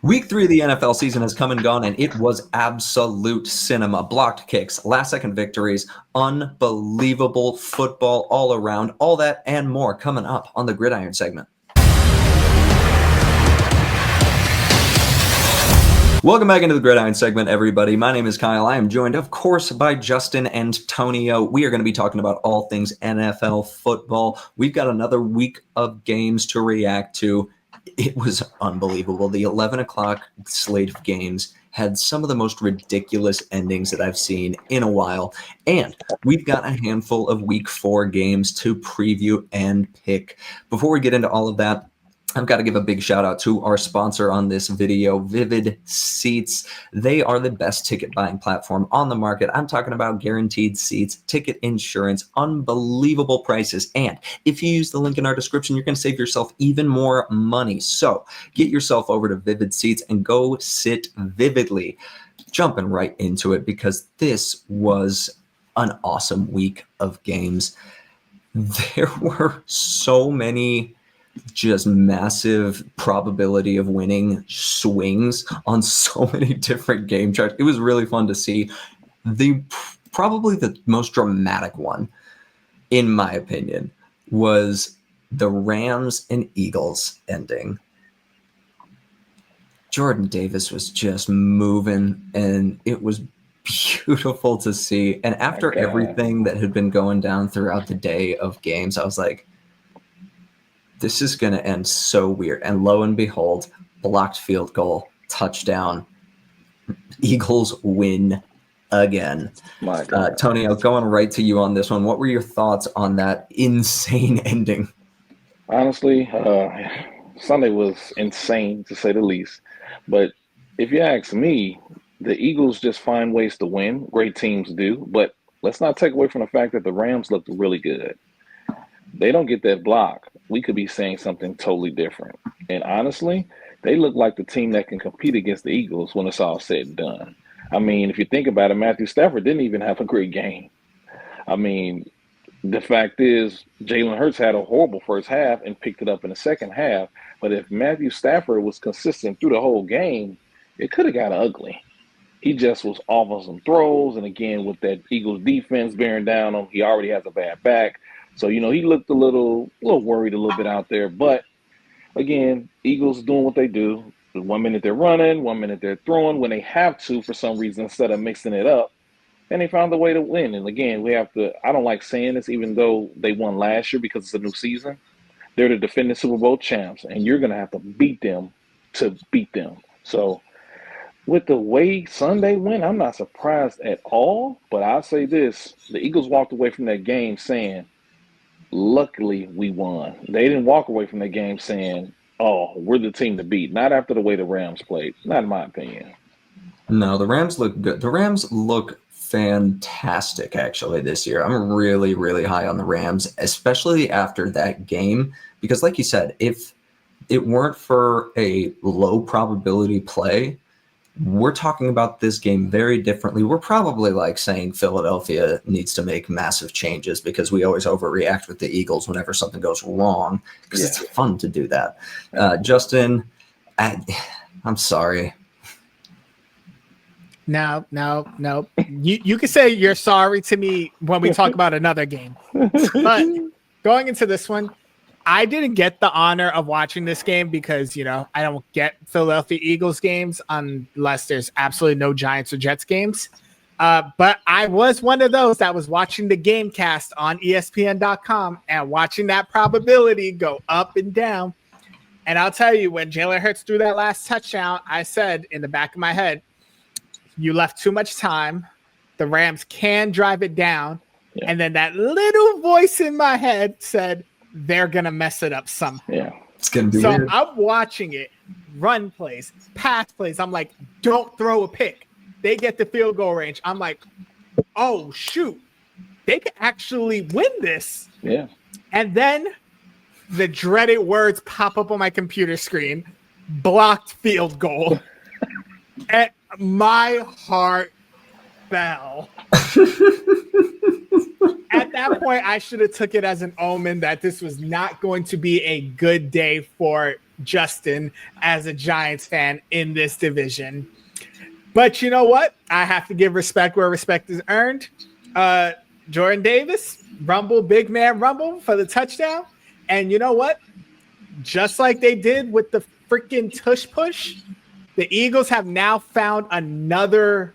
Week 3 of the NFL season has come and gone, and it was absolute cinema. Blocked kicks, last-second victories, unbelievable football all around. All that and more coming up on the Gridiron segment. Welcome back into the Gridiron segment, everybody. My name is Kyle. I am joined, of course, by Justin and Tonio. We are going to be talking about all things NFL football. We've got another week of games to react to. It was unbelievable. The 11 o'clock slate of games had some of the most ridiculous endings that I've seen in a while. And we've got a handful of week 4 games to preview and pick. Before we get into all of that, I've got to give a big shout out to our sponsor on this video, Vivid Seats. They are the best ticket buying platform on the market. I'm talking about guaranteed seats, ticket insurance, unbelievable prices. And if you use the link in our description, you're going to save yourself even more money. So get yourself over to Vivid Seats and go sit vividly. Jumping right into it because this was an awesome week of games. There were so many just massive probability of winning swings on so many different game charts. It was really fun to see. Probably the most dramatic one, in my opinion, was the Rams and Eagles ending. Jordan Davis was just moving, and it was beautiful to see. And after everything that had been going down throughout the day of games, I was like, this is going to end so weird. And lo and behold, blocked field goal, touchdown. Eagles win again. My God. Tonio, going right to you on this one. What were your thoughts on that insane ending? Honestly, Sunday was insane, to say the least. But if you ask me, the Eagles just find ways to win. Great teams do. But let's not take away from the fact that the Rams looked really good. They don't get that block, we could be saying something totally different. And honestly, they look like the team that can compete against the Eagles when it's all said and done. I mean, if you think about it, Matthew Stafford didn't even have a great game. I mean, the fact is, Jalen Hurts had a horrible first half and picked it up in the second half. But if Matthew Stafford was consistent through the whole game, it could have got ugly. He just was off on some throws. And again, with that Eagles defense bearing down on him, he already has a bad back. So, he looked a little worried a little bit out there. But, again, Eagles doing what they do. 1 minute they're running, 1 minute they're throwing when they have to for some reason instead of mixing it up. And they found a way to win. And, again, we have to – I don't like saying this even though they won last year because it's a new season. They're the defending Super Bowl champs, and you're going to have to beat them to beat them. So, with the way Sunday went, I'm not surprised at all. But I'll say this. The Eagles walked away from that game saying, luckily, we won. They didn't walk away from the game saying, oh, we're the team to beat. Not after the way the Rams played. Not in my opinion. No, the Rams look good. The Rams look fantastic, actually, this year. I'm really, really high on the Rams, especially after that game. Because like you said, if it weren't for a low probability play, we're talking about this game very differently. We're probably like saying Philadelphia needs to make massive changes because we always overreact with the Eagles whenever something goes wrong because it's fun to do that. Justin, I'm sorry. No. You can say you're sorry to me when we talk about another game. But going into this one, I didn't get the honor of watching this game because, I don't get Philadelphia Eagles games unless there's absolutely no Giants or Jets games. But I was one of those that was watching the game cast on ESPN.com and watching that probability go up and down. And I'll tell you, when Jalen Hurts threw that last touchdown, I said in the back of my head, you left too much time. The Rams can drive it down. Yeah. And then that little voice in my head said, they're going to mess it up somehow. Yeah, it's going to be weird. I'm watching it, run plays, pass plays. I'm like, don't throw a pick. They get the field goal range. I'm like, oh, shoot. They could actually win this. Yeah. And then the dreaded words pop up on my computer screen, blocked field goal. And my heart fell. At that point, I should have took it as an omen that this was not going to be a good day for Justin as a Giants fan in this division. But you know what? I have to give respect where respect is earned. Jordan Davis, big man rumble for the touchdown. And you know what? Just like they did with the freaking tush push, the Eagles have now found another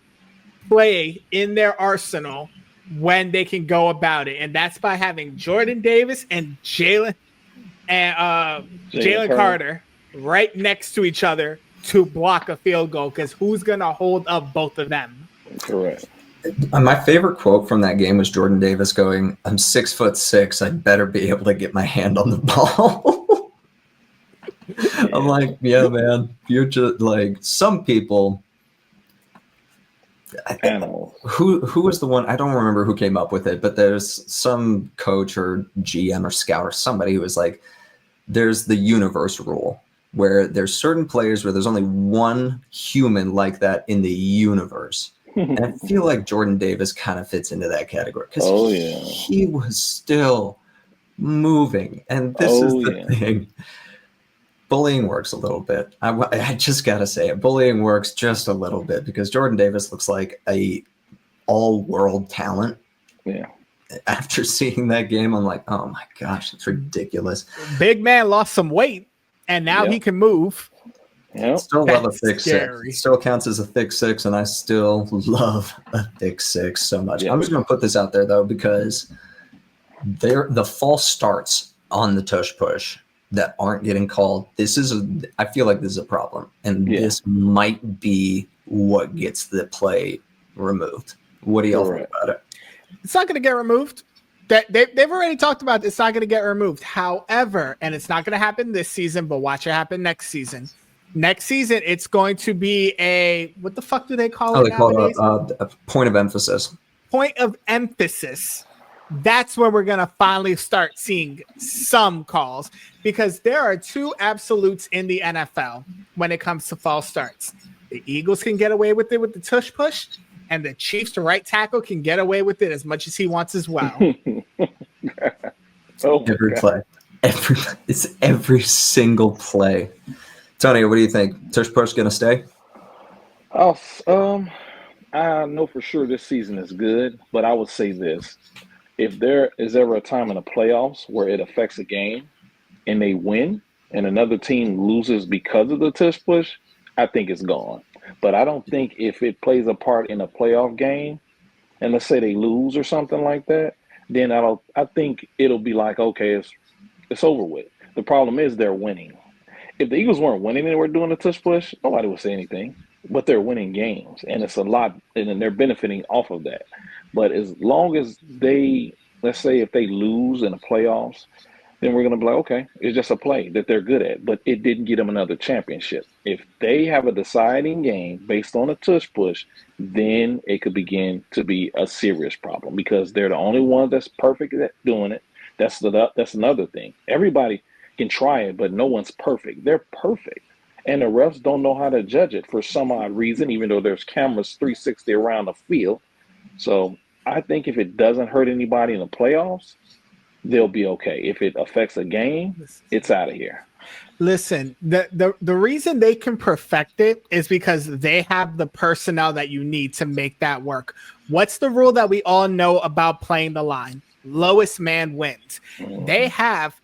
play in their arsenal when they can go about it. And that's by having Jordan Davis and Jalen Carter right next to each other to block a field goal, because who's going to hold up both of them? Correct. My favorite quote from that game was Jordan Davis going, "I'm 6'6". I better be able to get my hand on the ball." I'm like, yeah, man, you're just like some people. Animals. Who was the one? I don't remember who came up with it, but there's some coach or GM or scout or somebody who was like, there's the universe rule where there's certain players where there's only one human like that in the universe. And I feel like Jordan Davis kind of fits into that category because he was still moving. And this is the thing. Bullying works a little bit. I just got to say it. Bullying works just a little bit because Jordan Davis looks like a all-world talent. Yeah. After seeing that game, I'm like, oh my gosh, it's ridiculous. Big man lost some weight, and now he can move. Yep. Still love a thick six. Still counts as a thick six, and I still love a thick six so much. Yep. I'm just going to put this out there, though, because the false starts on the tush push that aren't getting called. I feel like this is a problem, and this might be what gets the play removed. What do y'all think about it? It's not going to get removed. They've already talked about it's not going to get removed. However, and it's not going to happen this season, but watch it happen next season. Next season, it's going to be what the fuck do they call it? They call it a point of emphasis. Point of emphasis. That's when we're going to finally start seeing some calls, because there are two absolutes in the NFL when it comes to false starts. The Eagles can get away with it with the tush push, and the Chiefs, the right tackle, can get away with it as much as he wants as well. Every play. It's every single play. Tonio, what do you think? Tush push going to stay? I know for sure this season is good, but I would say this. If there is ever a time in the playoffs where it affects a game and they win and another team loses because of the tush push, I think it's gone. But I don't think if it plays a part in a playoff game, and let's say they lose or something like that, then I think it'll be like, okay, it's over with. The problem is they're winning. If the Eagles weren't winning and they were doing the tush push, nobody would say anything. But they're winning games, and it's a lot, and they're benefiting off of that. But as long as let's say if they lose in the playoffs, then we're going to be like, okay, it's just a play that they're good at, but it didn't get them another championship. If they have a deciding game based on a tush push, then it could begin to be a serious problem because they're the only one that's perfect at doing it. That's another thing. Everybody can try it, but no one's perfect. They're perfect. And the refs don't know how to judge it for some odd reason, even though there's cameras 360 around the field. So I think if it doesn't hurt anybody in the playoffs, they'll be okay. If it affects a game, it's out of here. Listen, the reason they can perfect it is because they have the personnel that you need to make that work. What's the rule that we all know about playing the line? Lowest man wins. They have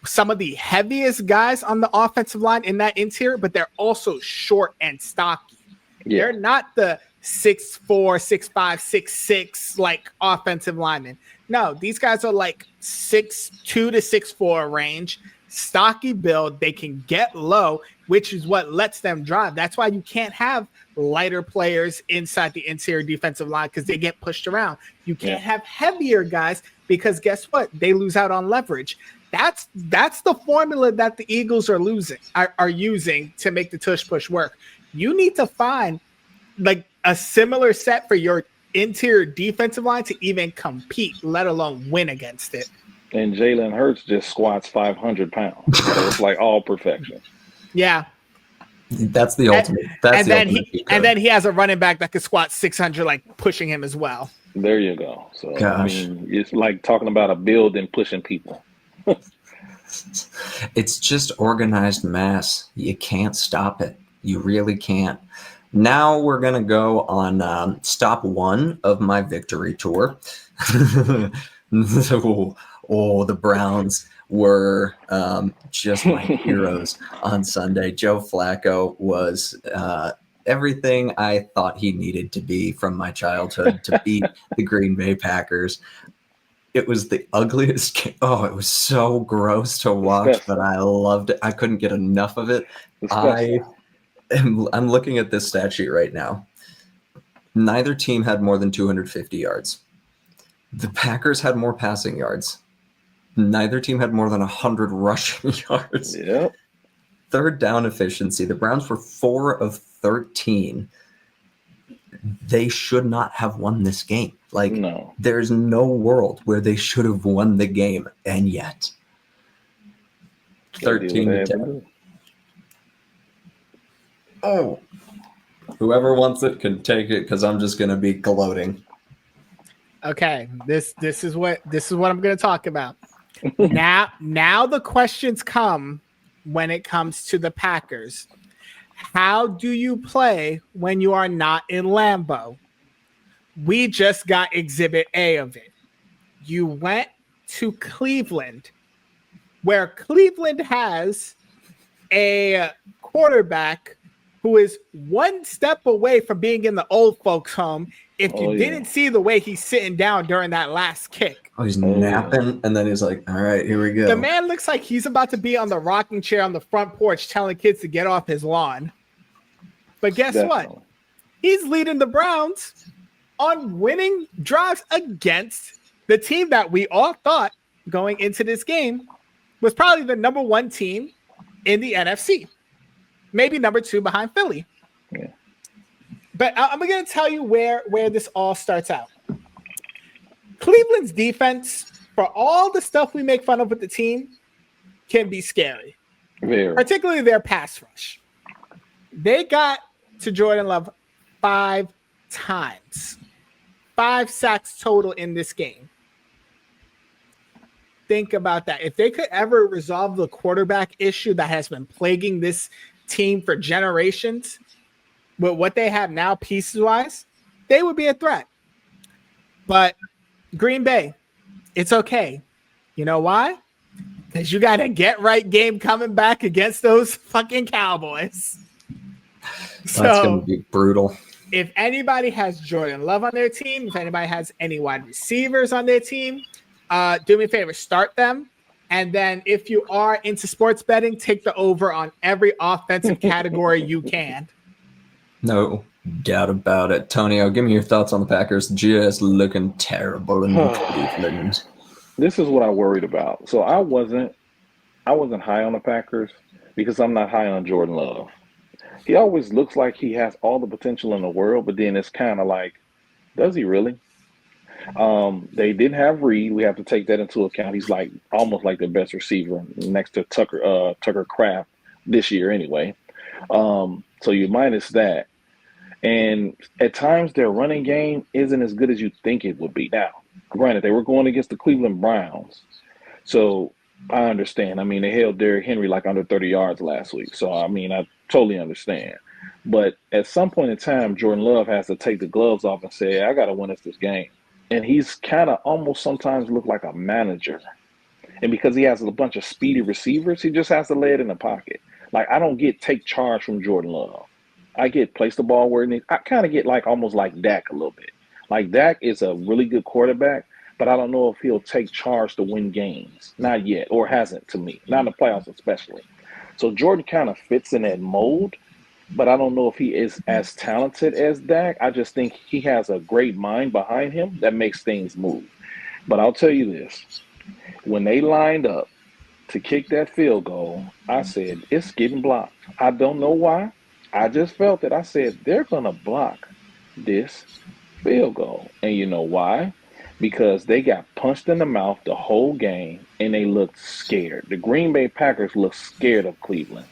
some of the heaviest guys on the offensive line in that interior, but they're also short and stocky. Yeah. They're not the 6'4", 6'5", 6'6" like offensive linemen. No, these guys are like 6'2" to 6'4" range, stocky build. They can get low, which is what lets them drive. That's why you can't have lighter players inside the interior defensive line because they get pushed around. You can't have heavier guys because guess what? They lose out on leverage. That's the formula that the Eagles are using to make the tush push work. You need to find like a similar set for your interior defensive line to even compete, let alone win against it. And Jalen Hurts just squats 500 pounds. So it's like all perfection. Yeah. That's the ultimate. And then he has a running back that could squat 600, like pushing him as well. There you go. So, I Gosh. mean, it's like talking about a build and pushing people. It's just organized mass. You can't stop it. You really can't. Now we're going to go on stop one of my victory tour. The Browns were just my heroes on Sunday. Joe Flacco was everything I thought he needed to be from my childhood to beat the Green Bay Packers. It was the ugliest game. Oh, it was so gross to watch, but I loved it. I couldn't get enough of it. I'm looking at this stat sheet right now. Neither team had more than 250 yards. The Packers had more passing yards. Neither team had more than 100 rushing yards. Yep. Third down efficiency. The Browns were 4 of 13. They should not have won this game. Like, no. There's no world where they should have won the game, and yet 13 to 10. Oh, whoever wants it can take it because I'm just going to be gloating. Okay, this is what I'm going to talk about. Now the questions come when it comes to the Packers. How do you play when you are not in Lambeau? We just got Exhibit A of it. You went to Cleveland, where Cleveland has a quarterback who is one step away from being in the old folks' home. If you didn't see the way he's sitting down during that last kick. Oh, he's napping, and then he's like, all right, here we go. The man looks like he's about to be on the rocking chair on the front porch telling kids to get off his lawn. But guess what? He's leading the Browns on winning drives against the team that we all thought going into this game was probably the number 1 team in the NFC. Maybe number 2 behind Philly. Yeah. But I'm going to tell you where this all starts out. Cleveland's defense, for all the stuff we make fun of with the team, can be scary. Very. Particularly their pass rush. They got to Jordan Love 5 times. 5 sacks total in this game. Think about that. If they could ever resolve the quarterback issue that has been plaguing this team for generations, with what they have now pieces-wise, they would be a threat. But Green Bay, it's okay. You know why? Because you got a get-right game coming back against those fucking Cowboys. That's going to be brutal. If anybody has Jordan Love on their team, if anybody has any wide receivers on their team, do me a favor, start them. And then if you are into sports betting, take the over on every offensive category you can. No doubt about it. Tonio, give me your thoughts on the Packers. Just looking terrible in Cleveland. This is what I worried about. So I wasn't high on the Packers because I'm not high on Jordan Love. He always looks like he has all the potential in the world, but then it's kind of like, does he really? They didn't have Reed. We have to take that into account. He's like almost like the best receiver next to Tucker Kraft this year anyway. So you minus that. And at times their running game isn't as good as you think it would be. Now, granted, they were going against the Cleveland Browns. So I understand. I mean, they held Derrick Henry like under 30 yards last week. So, I mean, I totally understand. But at some point in time, Jordan Love has to take the gloves off and say, I got to win us this game. And he's kind of almost sometimes look like a manager. And because he has a bunch of speedy receivers, he just has to lay it in the pocket. Like, I don't get take charge from Jordan Love. I get place the ball where it needs. I kind of get like almost like Dak a little bit. Like, Dak is a really good quarterback, but I don't know if he'll take charge to win games. Not yet, or hasn't to me. Not in the playoffs especially. So Jordan kind of fits in that mold, but I don't know if he is as talented as Dak. I just think he has a great mind behind him that makes things move. But I'll tell you this. When they lined up to kick that field goal, I said, it's getting blocked. I don't know why. I just felt it. I said, they're going to block this field goal. And you know why? Because they got punched in the mouth the whole game, and they looked scared. The Green Bay Packers looked scared of Cleveland.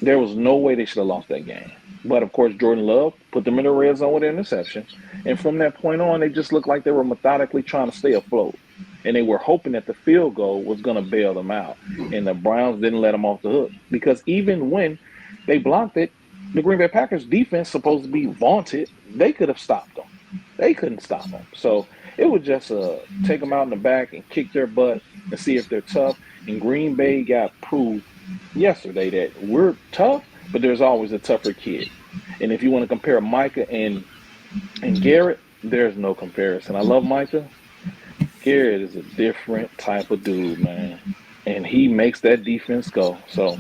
There was no way they should have lost that game. But of course, Jordan Love put them in the red zone with an interception. And from that point on, they just looked like they were methodically trying to stay afloat. And they were hoping that the field goal was going to bail them out. And the Browns didn't let them off the hook. Because even when they blocked it, the Green Bay Packers defense, supposed to be vaunted, they could have stopped them. They couldn't stop them. So it was just take them out in the back and kick their butt and see if they're tough. And Green Bay got proved yesterday that we're tough, but there's always a tougher kid. And if you want to compare Micah and Garrett, there's no comparison. I love Micah. Garrett is a different type of dude, man. And he makes that defense go. So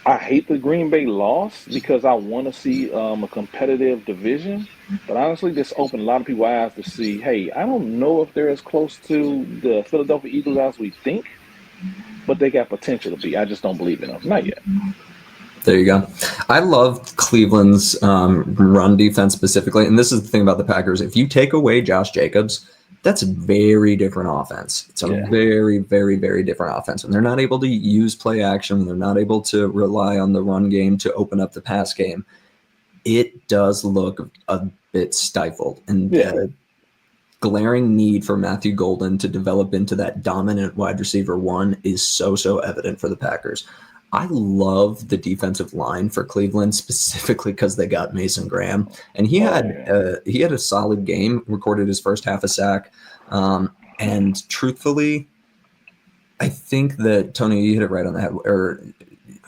I hate the Green Bay loss because I want to see a competitive division. But honestly, this opened a lot of people's eyes to see, hey, I don't know if they're as close to the Philadelphia Eagles as we think, but they got potential to be. I just don't believe in them. Not yet. There you go. I love Cleveland's run defense specifically. And this is the thing about the Packers. If you take away Josh Jacobs, that's a very different offense. It's a very, very, very different offense. When they're not able to use play action, when they're not able to rely on the run game to open up the pass game, it does look a bit stifled. And the glaring need for Matthew Golden to develop into that dominant wide receiver one is so evident for the Packers. I love the defensive line for Cleveland specifically because they got Mason Graham, and he had a solid game. Recorded his first half a sack, and truthfully, I think that Tonio, you hit it right on the head. Or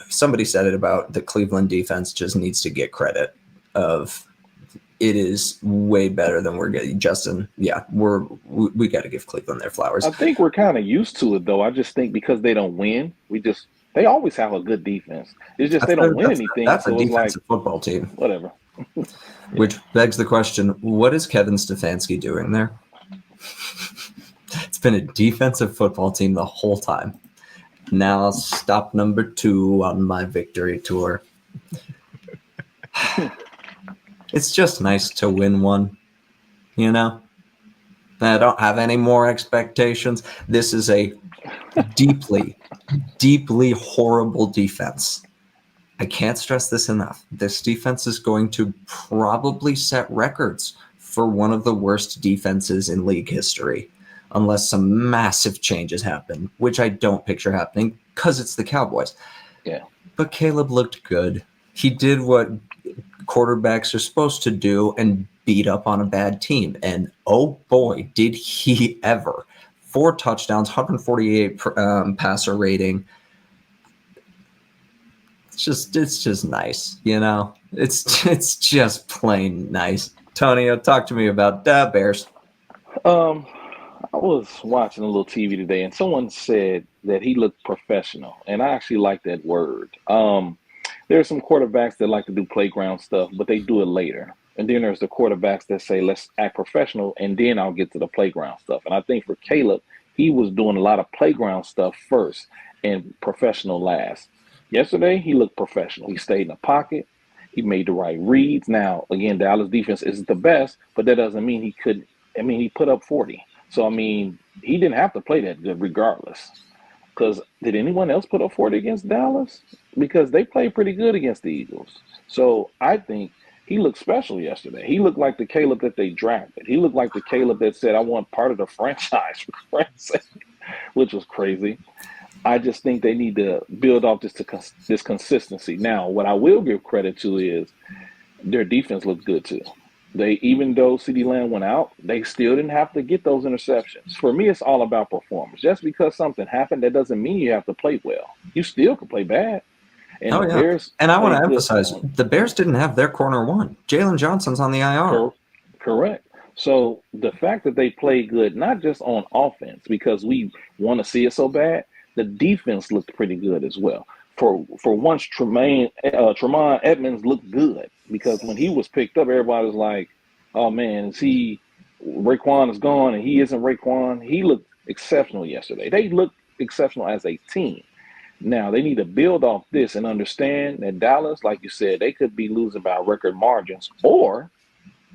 somebody said it about the Cleveland defense just needs to get credit. Of it is way better than we're getting. Justin, yeah, we got to give Cleveland their flowers. I think we're kind of used to it though. I just think because they don't win, they always have a good defense. It's just they don't win anything. That's so a defensive football team. Whatever. Which begs the question, what is Kevin Stefanski doing there? It's been a defensive football team the whole time. Now stop number 2 on my victory tour. It's just nice to win one, you know? I don't have any more expectations. This is a deeply horrible defense. I can't stress this enough. This defense is going to probably set records for one of the worst defenses in league history, unless some massive changes happen, which I don't picture happening because it's the Cowboys. Yeah. But Caleb looked good. He did what quarterbacks are supposed to do and beat up on a bad team. And oh boy, did he ever. 4 touchdowns, 148 passer rating. It's just nice, you know? It's just plain nice. Tonio, talk to me about the Bears. I was watching a little TV today, and someone said that he looked professional, and I actually like that word. There are some quarterbacks that like to do playground stuff, but they do it later. And then there's the quarterbacks that say, let's act professional, and then I'll get to the playground stuff. And I think for Caleb, he was doing a lot of playground stuff first and professional last. Yesterday, he looked professional. He stayed in the pocket. He made the right reads. Now, again, Dallas defense isn't the best, but that doesn't mean he couldn't. I mean, he put up 40. So, I mean, he didn't have to play that good regardless. Because did anyone else put up 40 against Dallas? Because they played pretty good against the Eagles. So I think he looked special yesterday. He looked like the Caleb that they drafted. He looked like the Caleb that said, I want part of the franchise, for Christ's sake, which was crazy. I just think they need to build off this consistency. Now, what I will give credit to is their defense looked good too. Even though CeeDee Lamb went out, they still didn't have to get those interceptions. For me, it's all about performance. Just because something happened, that doesn't mean you have to play well. You still can play bad. And the Bears, and I want to emphasize, the Bears didn't have their corner one. Jalen Johnson's on the IR. Correct. So the fact that they played good, not just on offense, because we want to see it so bad, the defense looked pretty good as well. For once, Tremaine Edmonds looked good because when he was picked up, everybody was like, oh, man, Raekwon is gone and he isn't Raekwon. He looked exceptional yesterday. They looked exceptional as a team. Now, they need to build off this and understand that Dallas, like you said, they could be losing by record margins, or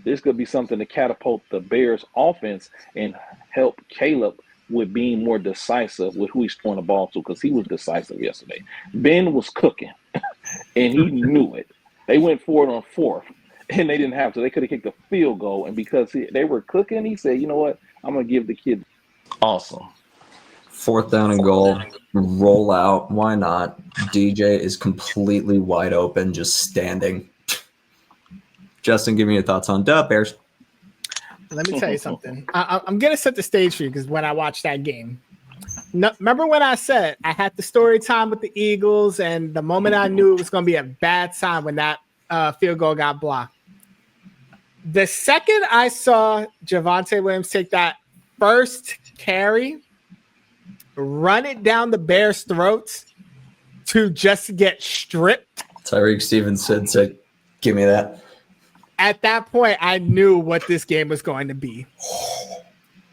this could be something to catapult the Bears offense and help Caleb with being more decisive with who he's throwing the ball to, because he was decisive yesterday. Ben was cooking, and he knew it. They went for it on fourth, and they didn't have to. They could have kicked a field goal, and because they were cooking, he said, "You know what? I'm gonna give the kid." Awesome. 4th down and goal, roll out. Why not? DJ is completely wide open, just standing. Justin, give me your thoughts on Bears. Let me tell you something. I'm going to set the stage for you because when I watched that game, remember when I said I had the story time with the Eagles, and the moment I knew it was going to be a bad sign when that field goal got blocked. The second I saw Javonte Williams take that first carry, run it down the Bears' throats to just get stripped. Tyreek Stevenson said, give me that. At that point, I knew what this game was going to be.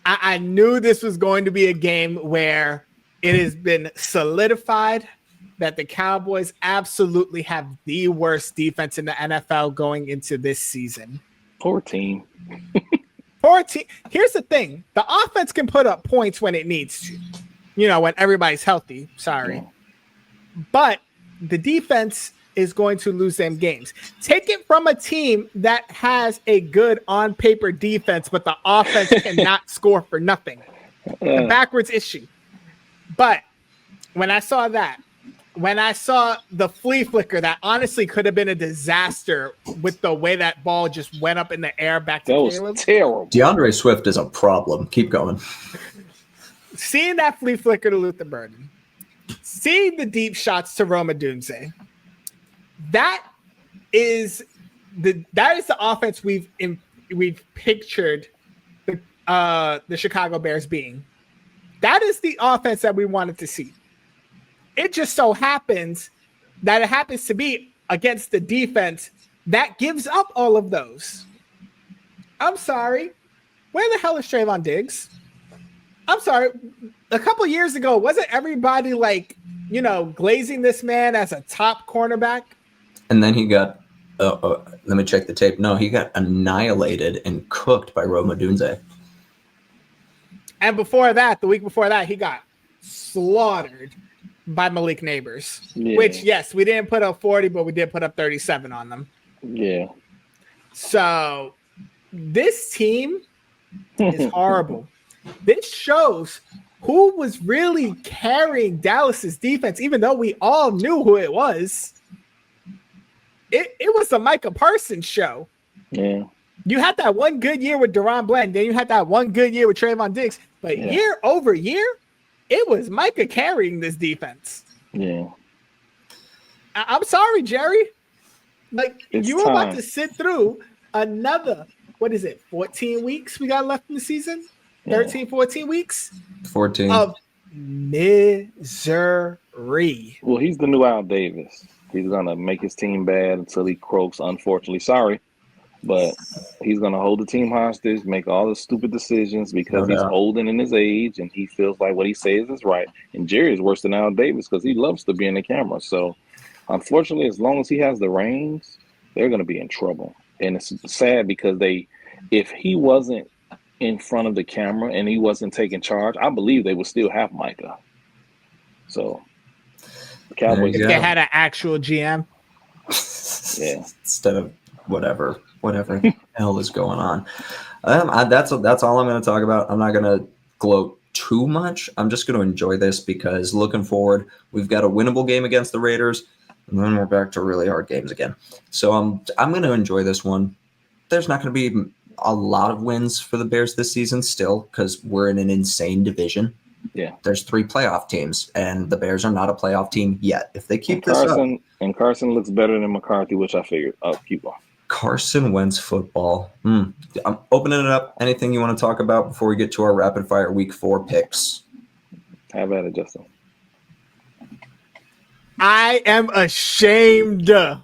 I knew this was going to be a game where it has been solidified that the Cowboys absolutely have the worst defense in the NFL going into this season. Poor team. Poor team. Here's the thing. The offense can put up points when it needs to. When everybody's healthy. Sorry. Yeah. But the defense is going to lose them games. Take it from a team that has a good on-paper defense, but the offense cannot score for nothing. A backwards issue. But when I saw the flea flicker, that honestly could have been a disaster with the way that ball just went up in the air back to Caleb. That was terrible. DeAndre Swift is a problem. Keep going. Seeing that flea flicker to Luther Burden, seeing the deep shots to Roma Dunze, that is the offense we've pictured the Chicago Bears being. That is the offense that we wanted to see. It just so happens that it happens to be against the defense that gives up all of those. I'm sorry. Where the hell is Trayvon Diggs? I'm sorry. A couple years ago, wasn't everybody glazing this man as a top cornerback? And then he got, let me check the tape. No, he got annihilated and cooked by Roma Dunze. And before that, the week before that, he got slaughtered by Malik Neighbors. Yeah. Which, yes, we didn't put up 40, but we did put up 37 on them. Yeah. So this team is horrible. This shows who was really carrying Dallas's defense, even though we all knew who it was. It was the Micah Parsons show. Yeah. You had that one good year with Deron Bland, then you had that one good year with Trayvon Diggs. But year over year, it was Micah carrying this defense. Yeah. I'm sorry, Jerry. You were about to sit through another, 14 weeks we got left in the season? 13, 14 weeks? 14. Of misery. Well, he's the new Al Davis. He's going to make his team bad until he croaks, unfortunately. Sorry. But he's going to hold the team hostage, make all the stupid decisions because he's older in his age and he feels like what he says is right. And Jerry is worse than Al Davis because he loves to be in the camera. So, unfortunately, as long as he has the reins, they're going to be in trouble. And it's sad because if he wasn't in front of the camera and he wasn't taking charge, I believe they would still have Micah. So, the Cowboys. If they had an actual GM. Yeah. Instead of whatever the hell is going on. That's all I'm going to talk about. I'm not going to gloat too much. I'm just going to enjoy this because looking forward, we've got a winnable game against the Raiders, and then we're back to really hard games again. So I'm going to enjoy this one. There's not going to be a lot of wins for the Bears this season still because we're in an insane division. Yeah. There's 3 playoff teams, and the Bears are not a playoff team yet. If they keep this up. And Carson looks better than McCarthy, which I figured. Keep on. Carson Wentz football. I'm opening it up. Anything you want to talk about before we get to our rapid fire week 4 picks? Have at it, Justin. I am ashamed to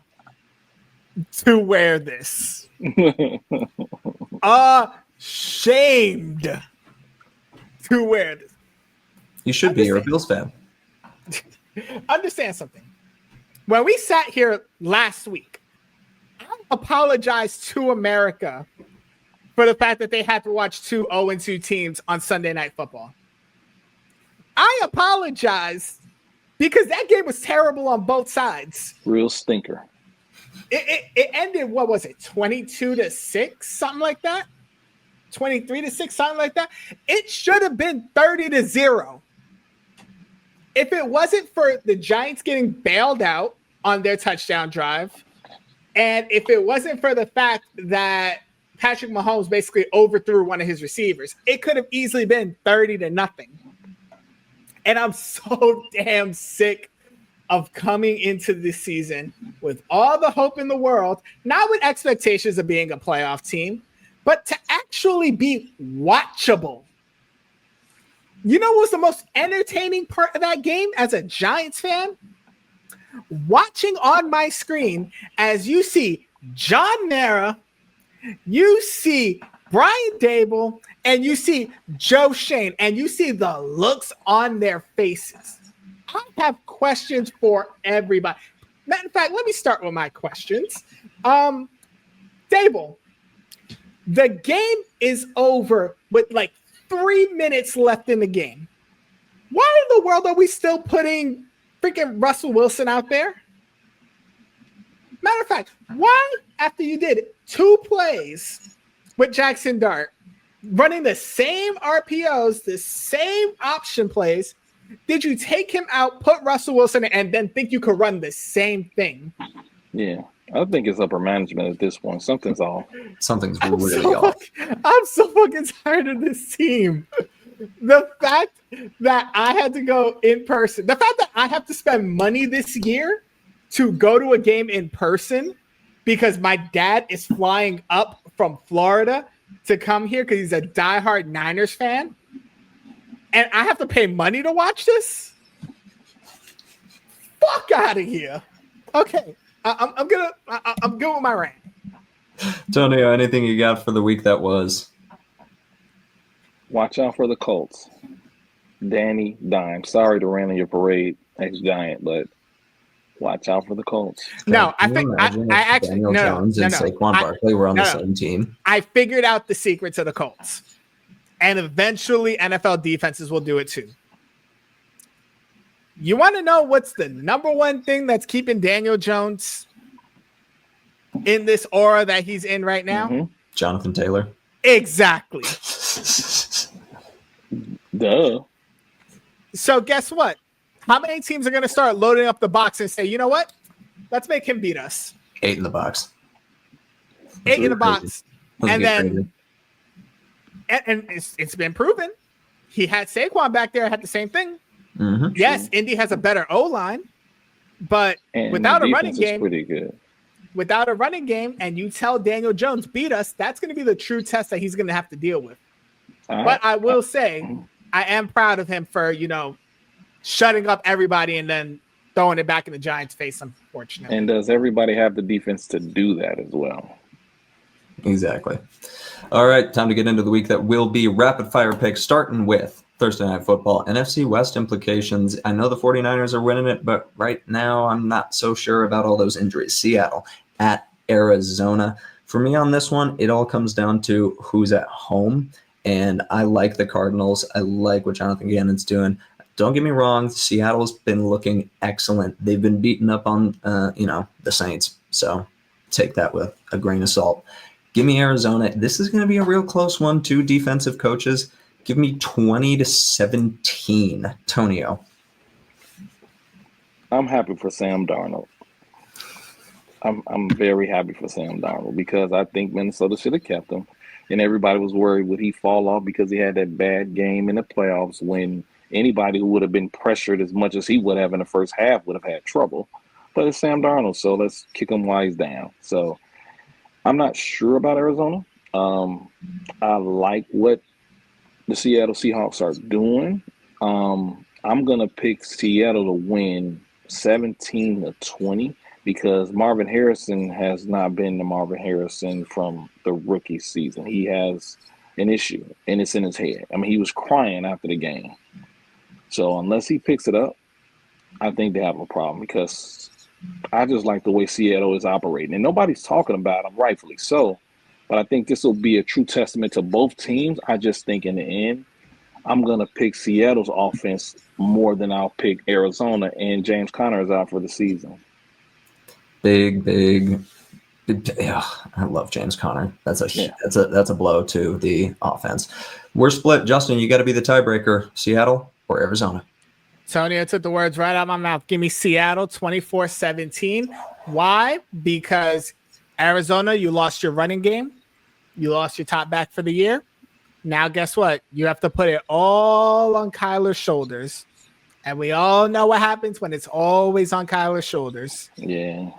wear this. Ashamed to wear this. You should be. You're a Bills fan. Understand something. When we sat here last week, I apologized to America for the fact that they had to watch 2 0-2 teams on Sunday Night Football. I apologize because that game was terrible on both sides. Real stinker. It ended, what was it, 22-6, something like that? 23-6, something like that. It should have been 30-0. If it wasn't for the Giants getting bailed out on their touchdown drive, and if it wasn't for the fact that Patrick Mahomes basically overthrew one of his receivers, it could have easily been 30-0. And I'm so damn sick of coming into this season with all the hope in the world, not with expectations of being a playoff team, but to actually be watchable. You know what was the most entertaining part of that game as a Giants fan? Watching on my screen as you see John Mara, you see Brian Dable, and you see Joe Shane, and you see the looks on their faces. I have questions for everybody. Matter of fact, let me start with my questions. Dable, the game is over with like 3 minutes left in the game. Why in the world are we still putting freaking Russell Wilson out there? Matter of fact, why, after you did 2 plays with Jackson Dart, running the same RPOs, the same option plays, did you take him out, put Russell Wilson, and then think you could run the same thing? Yeah, I think it's upper management at this point. Something's off. Something's really off. I'm so fucking tired of this team. The fact that I had to go in person, the fact that I have to spend money this year to go to a game in person because my dad is flying up from Florida to come here because he's a diehard Niners fan, and I have to pay money to watch this? Fuck out of here. Okay, I'm good with my rant. Tonio, anything you got for the week that was? Watch out for the Colts. Danny Dime. Sorry to rain on your parade, ex-Giant, but watch out for the Colts. No, I think I actually Daniel Jones and Saquon Barkley were on the same team. I figured out the secret to the Colts, and eventually NFL defenses will do it too. You want to know what's the number one thing that's keeping Daniel Jones in this aura that he's in right now? Mm-hmm. Jonathan Taylor. Exactly. Duh. So guess what? How many teams are going to start loading up the box and say, you know what? Let's make him beat us. 8 in the box. 8 in the box. And then, and it's been proven. He had Saquon back there, had the same thing. Mm-hmm. Yes, Indy has a better O-line, but And without the a running defense is game, pretty good. without a running game, and you tell Daniel Jones beat us, that's going to be the true test that he's going to have to deal with. But I will say, I am proud of him for, shutting up everybody and then throwing it back in the Giants' face, unfortunately. And does everybody have the defense to do that as well? Exactly. All right, time to get into the week that will be rapid fire picks, starting with Thursday Night Football. NFC West implications. I know the 49ers are winning it, but right now I'm not so sure about all those injuries. Seattle at Arizona. For me on this one, it all comes down to who's at home. And I like the Cardinals. I like what Jonathan Gannon's doing. Don't get me wrong, Seattle's been looking excellent. They've been beaten up on, the Saints. So take that with a grain of salt. Give me Arizona. This is going to be a real close one. 2 defensive coaches. Give me 20-17. Tonio. I'm happy for Sam Darnold. I'm very happy for Sam Darnold because I think Minnesota should have kept him. And everybody was worried would he fall off because he had that bad game in the playoffs when anybody who would have been pressured as much as he would have in the first half would have had trouble. But it's Sam Darnold, so let's kick him while he's down. So I'm not sure about Arizona. I like what the Seattle Seahawks are doing. I'm going to pick Seattle to win 17-20 because Marvin Harrison has not been the Marvin Harrison from the rookie season. He has an issue, and it's in his head. I mean, he was crying after the game. So unless he picks it up, I think they have a problem because I just like the way Seattle is operating. And nobody's talking about them, rightfully so. But I think this will be a true testament to both teams. I just think in the end, I'm going to pick Seattle's offense more than I'll pick Arizona, and James Conner is out for the season. Big. Yeah, I love James Conner. That's a blow to the offense. We're split. Justin, you got to be the tiebreaker. Seattle or Arizona? Tonio took the words right out of my mouth. Give me Seattle 24-17. Why? Because Arizona, you lost your running game. You lost your top back for the year. Now, guess what? You have to put it all on Kyler's shoulders. And we all know what happens when it's always on Kyler's shoulders. Yeah.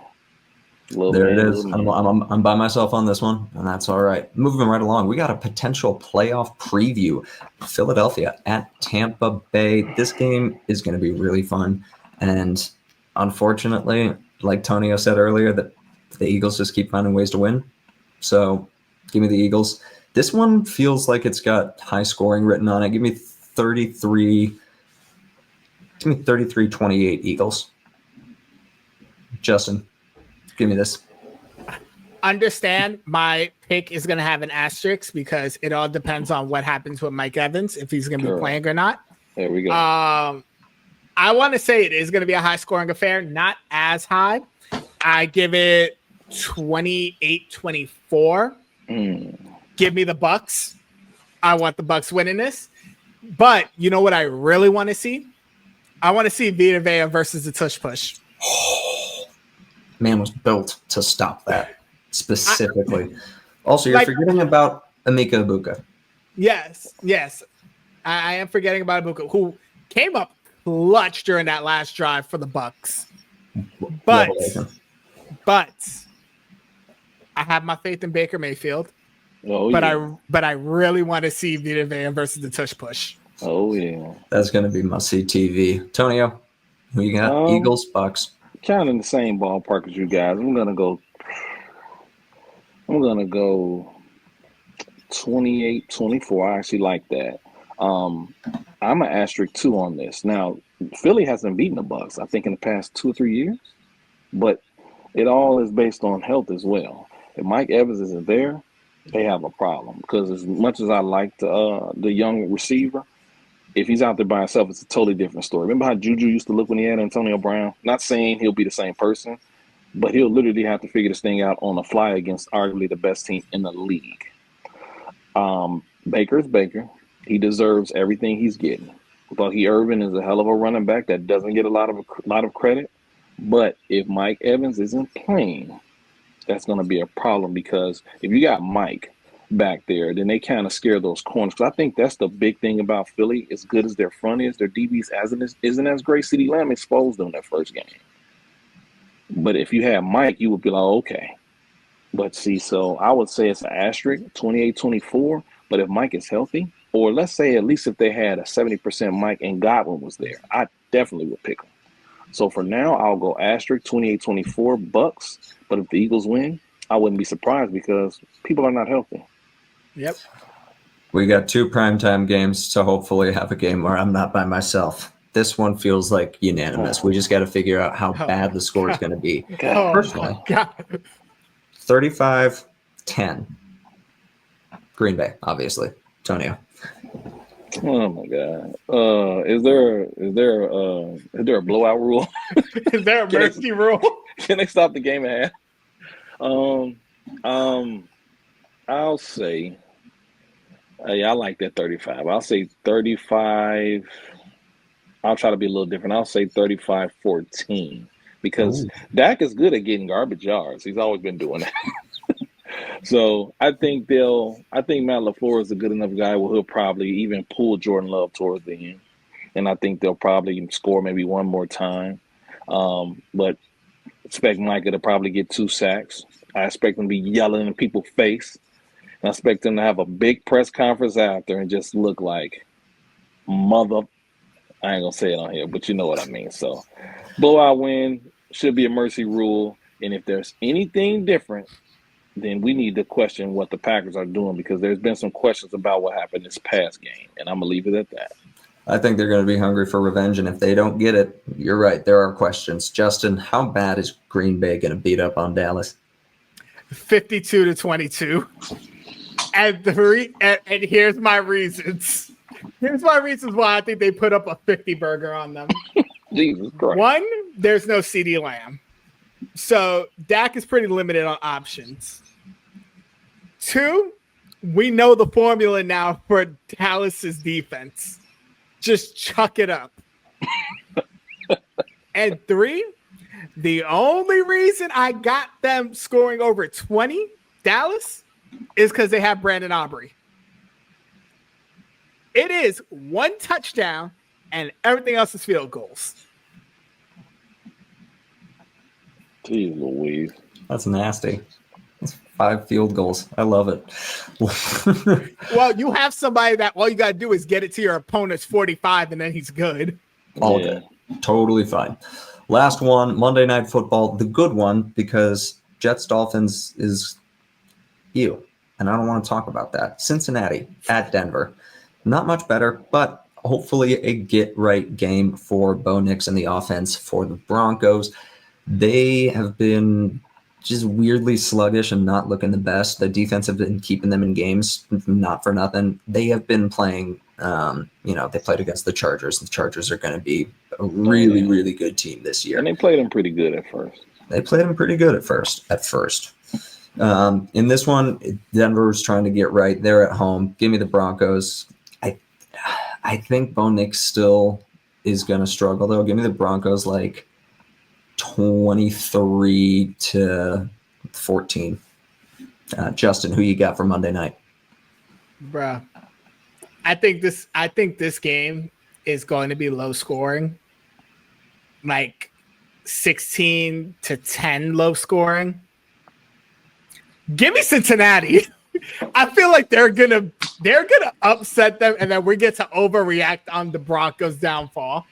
There it is. I'm by myself on this one, and that's all right. Moving right along, we got a potential playoff preview. Philadelphia at Tampa Bay. This game is going to be really fun. And unfortunately, like Tonio said earlier, that the Eagles just keep finding ways to win. So give me the Eagles. This one feels like it's got high scoring written on it. Give me 33-28 Eagles. Justin, give me this. Understand my pick is going to have an asterisk because it all depends on what happens with Mike Evans, if he's going to be playing or not. There we go. I want to say it is going to be a high scoring affair, not as high. I give it 28-24. Give me the Bucks. I want the Bucks winning this. But you know what I really want to see? I want to see Vita Vea versus the Tush Push. Man was built to stop that specifically. Also, you're forgetting about Emeka Egbuka. Yes. I am forgetting about Egbuka, who came up clutch during that last drive for the Bucks. But I have my faith in Baker Mayfield. But I really want to see Vita Vea versus the Tush Push. Oh yeah, that's going to be must-see TV. Tonio, who you got? Eagles, Bucks. Kind of in the same ballpark as you guys. I'm gonna go 28-24. I actually like that. I'm an asterisk 2 on this. Now, Philly hasn't beaten the Bucks, I think, in the past 2 or 3 years, but it all is based on health as well. If Mike Evans isn't there, they have a problem. Because as much as I like the young receiver, if he's out there by himself, it's a totally different story. Remember how Juju used to look when he had Antonio Brown? Not saying he'll be the same person, but he'll literally have to figure this thing out on the fly against arguably the best team in the league. Baker's Baker. He deserves everything he's getting. Bucky Irvin is a hell of a running back that doesn't get a lot of credit. But if Mike Evans isn't playing, that's going to be a problem, because if you got Mike back there, then they kind of scare those corners. Because I think that's the big thing about Philly. As good as their front is, their DBs isn't as great. CeeDee Lamb exposed them that first game. But if you had Mike, you would be like, okay. But see, so I would say it's an asterisk, 28-24. But if Mike is healthy, or let's say at least if they had a 70% Mike and Godwin was there, I definitely would pick him. So for now, I'll go asterisk 28-24 Bucks. But if the Eagles win, I wouldn't be surprised because people are not healthy. Yep. We got 2 primetime games to hopefully have a game where I'm not by myself. This one feels like unanimous. We just got to figure out how bad the score is going to be. Personally, 35-10. Green Bay, obviously. Tonio. Oh my God! Is there a blowout rule? Is there a mercy rule? Can they stop the game at half? I'll say, I like that 35. I'll say 35. I'll try to be a little different. I'll say 35-14 because Dak is good at getting garbage yards. He's always been doing that. So I think Matt LaFleur is a good enough guy where he'll probably even pull Jordan Love towards the end. And I think they'll probably score maybe one more time. But expect Micah to probably get 2 sacks. I expect him to be yelling in people's face. And I expect him to have a big press conference after and just look like mother. I ain't going to say it on here, but you know what I mean. So blowout win, should be a mercy rule. And if there's anything different, then we need to question what the Packers are doing, because there's been some questions about what happened this past game, and I'm going to leave it at that. I think they're going to be hungry for revenge, and if they don't get it, you're right, there are questions. Justin, how bad is Green Bay going to beat up on Dallas? 52-22. And here's my reasons. Here's my reasons why I think they put up a 50 burger on them. Jesus Christ. 1, there's no CeeDee Lamb. So Dak is pretty limited on options. 2, we know the formula now for Dallas's defense. Just chuck it up. And 3, the only reason I got them scoring over 20, Dallas, is because they have Brandon Aubrey. It is 1 touchdown and everything else is field goals. Jeez Louise. That's nasty. That's 5 field goals. I love it. Well, you have somebody that all you got to do is get it to your opponent's 45 and then he's good. All good. Totally fine. Last one, Monday Night Football, the good one, because Jets-Dolphins is ew, and I don't want to talk about that. Cincinnati at Denver. Not much better, but hopefully a get-right game for Bo Nix and the offense for the Broncos. They have been just weirdly sluggish and not looking the best. The defense have been keeping them in games, not for nothing. They have been playing, they played against the Chargers. The Chargers are going to be a really, really good team this year. And they played them pretty good at first. In this one, Denver's trying to get right. They're at home. Give me the Broncos. I think Bo Nix still is going to struggle, though. Give me the Broncos like 23-14. Justin, who you got for Monday night? Bruh. I think this game is going to be low scoring. Like 16-10 low scoring. Give me Cincinnati. I feel like they're gonna upset them, and then we get to overreact on the Broncos' downfall.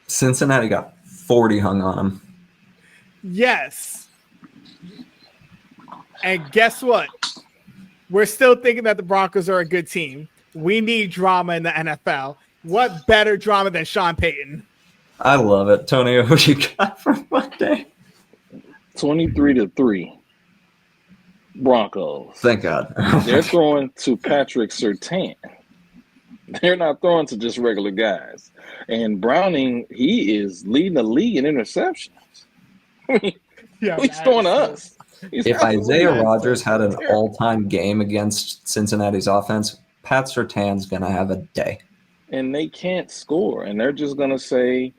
Cincinnati got 40 hung on them. Yes. And guess what? We're still thinking that the Broncos are a good team. We need drama in the NFL. What better drama than Sean Payton? I love it. Tonio, who you got for Monday? 23-3. Broncos. Thank God. They're throwing to Patrick Surtain. They're not throwing to just regular guys. And Browning, he is leading the league in interceptions. He's throwing to us. If Isaiah Rodgers had an all-time game against Cincinnati's offense, Pat Surtain's going to have a day. And they can't score. And they're just going to say,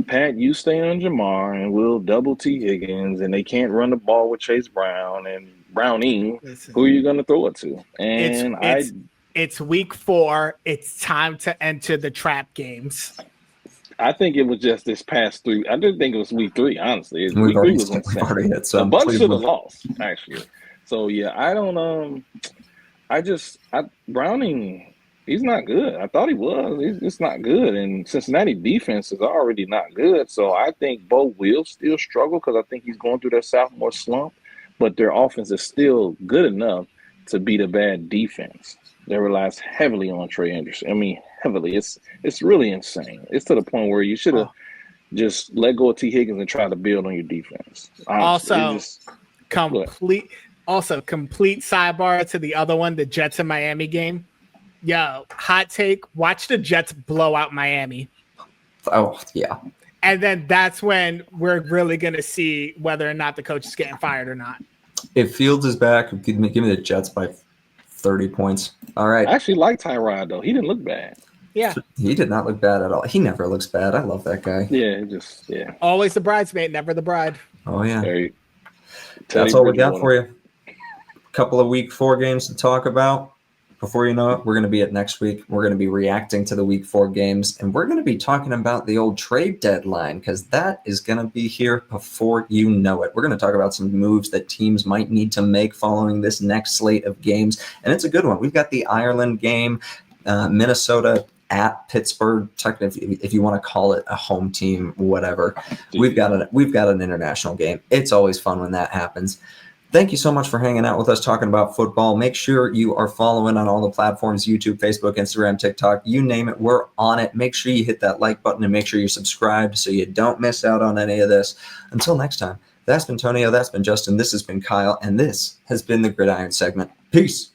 Pat, you stay on Jamar, and we'll double T. Higgins. And they can't run the ball with Chase Brown and Browning. Listen, who are you going to throw it to? And it's week 4. It's time to enter the trap games. I think it was just this past 3. I didn't think it was week 3, honestly. We've already hit some. A bunch should have lost, actually. So, yeah, I don't Browning, he's not good. I thought he was. He's just not good. And Cincinnati defense is already not good. So, I think Bo will still struggle because I think he's going through that sophomore slump. But their offense is still good enough to beat a bad defense. They relies heavily on Trey Anderson. I mean, heavily. It's really insane. It's to the point where you should have just let go of T. Higgins and try to build on your defense. Complete sidebar to the other one, the Jets and Miami game. Yo, hot take. Watch the Jets blow out Miami. Oh, yeah. And then that's when we're really going to see whether or not the coach is getting fired or not. If Fields is back, give me the Jets by 30 points. All right. I actually like Tyrod, though. He didn't look bad. Yeah. He did not look bad at all. He never looks bad. I love that guy. Yeah, always the bridesmaid, never the bride. Oh, yeah. That's all we got for you. A couple of week 4 games to talk about. Before you know it, we're going to be at next week. We're going to be reacting to the week 4 games, and we're going to be talking about the old trade deadline because that is going to be here before you know it. We're going to talk about some moves that teams might need to make following this next slate of games, and it's a good one. We've got the Ireland game, Minnesota at Pittsburgh, technically, if you want to call it a home team, whatever. We've got an international game. It's always fun when that happens. Thank you so much for hanging out with us talking about football. Make sure you are following on all the platforms, YouTube, Facebook, Instagram, TikTok, you name it, we're on it. Make sure you hit that like button and make sure you're subscribed so you don't miss out on any of this. Until next time, that's been Tonio, that's been Justin, this has been Kyle, and this has been the Gridiron segment. Peace.